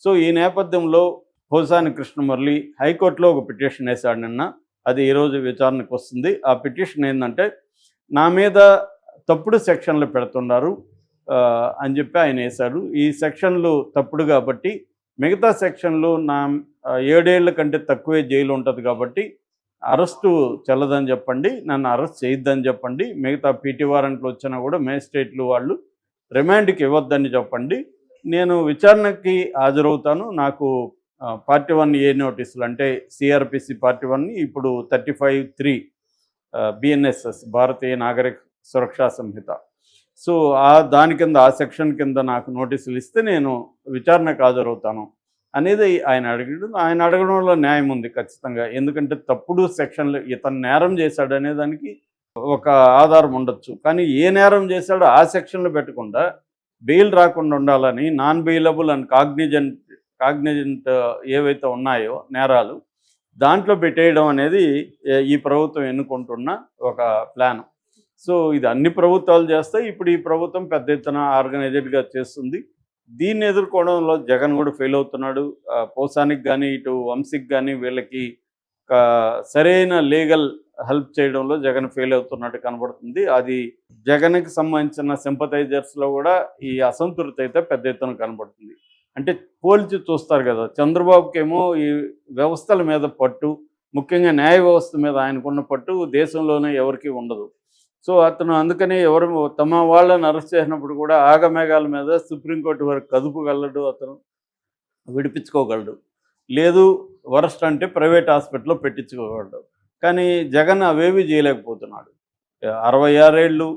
So ఈ నేపథ్యంలో పోసాని కృష్ణమురళి హైకోర్టులో ఒక పిటిషన్ వేశాడు నిన్న. అది ఈరోజు విచారణకు వస్తుంది. ఆ పిటిషన్ ఏంటంటే, నా మీద తప్పుడు సెక్షన్లు పెడుతున్నారు అని చెప్పి ఆయన వేశాడు. ఈ సెక్షన్లు తప్పుడు కాబట్టి మిగతా సెక్షన్లు 7 ఏళ్ల కంటే తక్కువే జైలు ఉంటుంది కాబట్టి అరెస్టు చెల్లదని చెప్పండి, నన్ను అరెస్ట్ చేయొద్దని చెప్పండి, మిగతా పీటీ వారెంట్లు వచ్చినా కూడా మేజిస్ట్రేట్లు వాళ్ళు రిమాండ్కి ఇవ్వద్దని చెప్పండి, నేను విచారణకి హాజరవుతాను. నాకు పార్టీ 1A నోటీసులు అంటే సిఆర్పిసి పార్టీ 1 ఇప్పుడు 35(3) బిఎన్ఎస్ఎస్ భారతీయ నాగరిక సురక్షా సంహిత. సో దాని కింద ఆ సెక్షన్ కింద నాకు నోటీసులు ఇస్తే నేను విచారణకు హాజరవుతాను అనేది ఆయన అడిగాడు. ఆయన అడగడంలో న్యాయం ఉంది ఖచ్చితంగా. ఎందుకంటే తప్పుడు సెక్షన్లు ఇతను నేరం చేశాడు అనే దానికి ఒక ఆధారం ఉండొచ్చు. కానీ ఏ నేరం చేశాడో ఆ సెక్షన్లు పెట్టకుండా బెయిల్ రాకుండా ఉండాలని నాన్ బెయిలబుల్ అండ్ కాగ్నిజెంట్ ఏవైతే ఉన్నాయో నేరాలు దాంట్లో పెట్టేయడం అనేది ఈ ప్రభుత్వం ఎన్నుకుంటున్న ఒక ప్లాన్. సో ఇది అన్ని ప్రభుత్వాలు చేస్తాయి. ఇప్పుడు ఈ ప్రభుత్వం పెద్ద ఎత్తున ఆర్గనైజ్డ్గా చేస్తుంది. దీన్ని ఎదుర్కోవడంలో జగన్ కూడా ఫెయిల్ అవుతున్నాడు. పోసానికి కానీ ఇటు వంశీకి కానీ వీళ్ళకి సరైన లీగల్ హెల్ప్ చేయడంలో జగన్ ఫెయిల్ అవుతున్నట్టు కనబడుతుంది. అది జగన్కి సంబంధించిన సింపథైజర్స్లో కూడా ఈ అసంతృప్తి అయితే పెద్ద ఎత్తున కనబడుతుంది. అంటే పోల్చి చూస్తారు కదా, చంద్రబాబుకేమో ఈ వ్యవస్థల మీద పట్టు, ముఖ్యంగా న్యాయ వ్యవస్థ మీద ఆయనకున్న పట్టు దేశంలోనే ఎవరికీ ఉండదు. సో అతను అందుకని ఎవరు తమ వాళ్ళని అరెస్ట్ చేసినప్పుడు కూడా ఆగమేఘాల మీద సుప్రీంకోర్టు వరకు కదుపుగలడు, అతను విడిపించుకోగలడు. లేదు వరస్ట్ అంటే ప్రైవేట్ హాస్పిటల్లో పెట్టించుకోగలడు. కానీ జగన్ అవేవి చేయలేకపోతున్నాడు. 66 ఏళ్ళు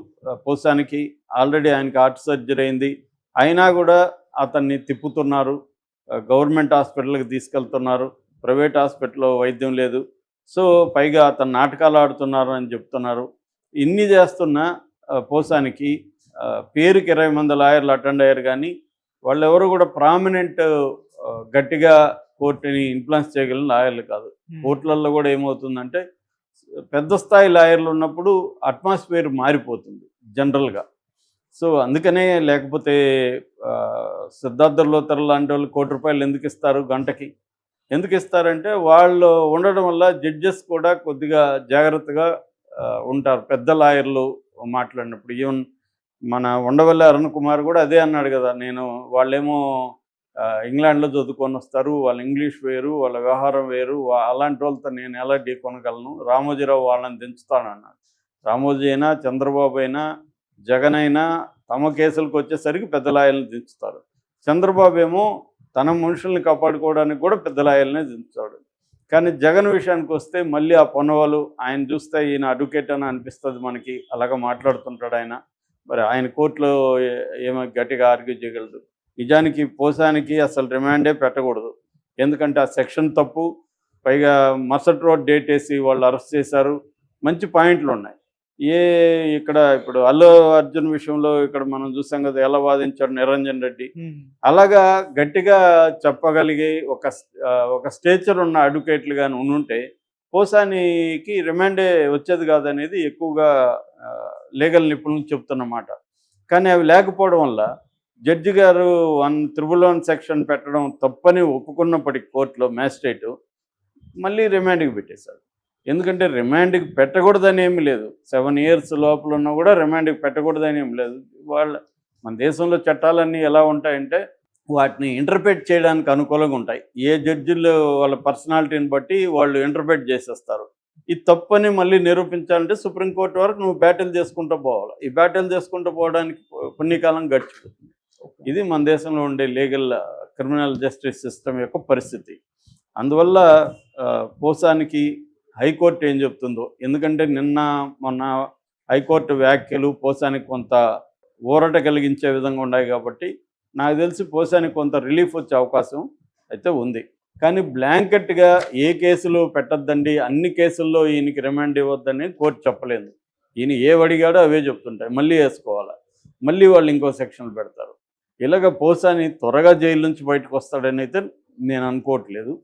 పోసానికి, ఆల్రెడీ ఆయనకి హార్ట్ సర్జరీ అయింది. అయినా కూడా అతన్ని తిప్పుతున్నారు, గవర్నమెంట్ హాస్పిటల్కి తీసుకెళ్తున్నారు, ప్రైవేట్ హాస్పిటల్లో వైద్యం లేదు. సో పైగా అతను నాటకాలు ఆడుతున్నారు అని చెప్తున్నారు. ఇన్ని చేస్తున్న పోసానికి పేరుకి 20 మంది లాయర్లు అటెండ్ అయ్యారు. కానీ వాళ్ళెవరు కూడా ప్రామినెంట్ గట్టిగా కోర్టుని ఇన్ఫ్లుయెన్స్ చేయగలిగిన లాయర్లు కాదు. కోర్టులలో కూడా ఏమవుతుందంటే పెద్ద స్థాయి లాయర్లు ఉన్నప్పుడు అట్మాస్ఫియర్ మారిపోతుంది జనరల్గా. సో అందుకనే లేకపోతే సిద్ధార్థ లోతర్ లాంటి వాళ్ళు ₹1,00,00,000 ఎందుకు ఇస్తారు గంటకి? ఎందుకు ఇస్తారంటే వాళ్ళు ఉండడం వల్ల జడ్జెస్ కూడా కొద్దిగా జాగ్రత్తగా ఉంటారు. పెద్ద లాయర్లు మాట్లాడినప్పుడు ఈవెన్ మన ఉండవల్లి అరుణ్ కుమార్ కూడా అదే అన్నాడు కదా, వాళ్ళేమో ఇంగ్లాండ్లో చదువుకొని వస్తారు, వాళ్ళ ఇంగ్లీష్ వేరు, వాళ్ళ వ్యవహారం వేరు, అలాంటి వాళ్ళతో నేను ఎలా ఢీకొనగలను, రామోజీరావు వాళ్ళని దించుతానన్నాడు. రామోజీ అయినా చంద్రబాబు అయినా జగన్ అయినా తమ కేసులకు వచ్చేసరికి పెద్ద లాయర్లను దించుతారు. చంద్రబాబు ఏమో తన మనుషుల్ని కాపాడుకోవడానికి కూడా పెద్ద లాయర్లనే దించుతాడు. కానీ జగన్ విషయానికి వస్తే మళ్ళీ ఆ పొనవలు ఆయన చూస్తే ఈయన అడ్వకేట్ అని అనిపిస్తుంది మనకి, అలాగా మాట్లాడుతుంటాడు ఆయన. మరి ఆయన కోర్టులో ఏమో గట్టిగా ఆర్గ్యూ చేయగలడు. నిజానికి పోసానికి అసలు రిమాండే పెట్టకూడదు. ఎందుకంటే ఆ సెక్షన్ తప్పు, పైగా మరుసటి రోజు డేట్ వేసి వాళ్ళు అరెస్ట్ చేశారు. మంచి పాయింట్లు ఉన్నాయి. ఇక్కడ ఇప్పుడు అల్లు అర్జున్ విషయంలో ఇక్కడ మనం చూసాం కదా, ఎలా వాదించాడు నిరంజన్ రెడ్డి. అలాగా గట్టిగా చెప్పగలిగే ఒక స్టేచర్ ఉన్న అడ్వకేట్లు కానీ ఉంటే పోసానికి రిమాండే వచ్చేది కాదనేది ఎక్కువగా లీగల్ నిపుణులు చెప్తున్నమాట. కానీ అవి లేకపోవడం వల్ల జడ్జి గారు 111 సెక్షన్ పెట్టడం తప్పని ఒప్పుకున్నప్పటికీ కోర్టులో మ్యాజిస్ట్రేటు మళ్ళీ రిమాండ్కి పెట్టేశాడు. ఎందుకంటే రిమాండ్కి పెట్టకూడదని ఏమి లేదు, 7 years లోపల ఉన్నా కూడా రిమాండ్కి పెట్టకూడదని ఏమి లేదు. మన దేశంలో చట్టాలన్నీ ఎలా ఉంటాయంటే వాటిని ఇంటర్ప్రెట్ చేయడానికి అనుకూలంగా ఉంటాయి. ఏ జడ్జిలు వాళ్ళ పర్సనాలిటీని బట్టి వాళ్ళు ఇంటర్ప్రెట్ చేసేస్తారు. ఇది తప్పని మళ్ళీ నిరూపించాలంటే సుప్రీంకోర్టు వరకు నువ్వు బ్యాటిల్ చేసుకుంటూ పోవాలి. ఈ బ్యాటిల్ చేసుకుంటూ పోవడానికి కొన్ని కాలం గడిచిపోతుంది. ఇది మన దేశంలో ఉండే లీగల్ క్రిమినల్ జస్టిస్ సిస్టమ్ యొక్క పరిస్థితి. అందువల్ల పోసానికి హైకోర్టు ఏం చెప్తుందో, ఎందుకంటే మొన్న హైకోర్టు వ్యాఖ్యలు పోసానికి కొంత ఊరట కలిగించే విధంగా ఉన్నాయి కాబట్టి నాకు తెలిసి పోసానికి కొంత రిలీఫ్ వచ్చే అవకాశం అయితే ఉంది. కానీ బ్లాంకెట్గా ఏ కేసులు పెట్టద్దండి, అన్ని కేసుల్లో ఈయనకి రిమాండ్ ఇవ్వద్దని కోర్టు చెప్పలేదు. ఈయన ఏవడిగాడో అవే చెప్తుంటాయి, మళ్ళీ వేసుకోవాలి, మళ్ళీ వాళ్ళు ఇంకో సెక్షన్లు పెడతారు. ఇలాగ పోసాని త్వరగా జైలు నుంచి బయటకు వస్తాడని అయితే నేను అనుకోవట్లేదు.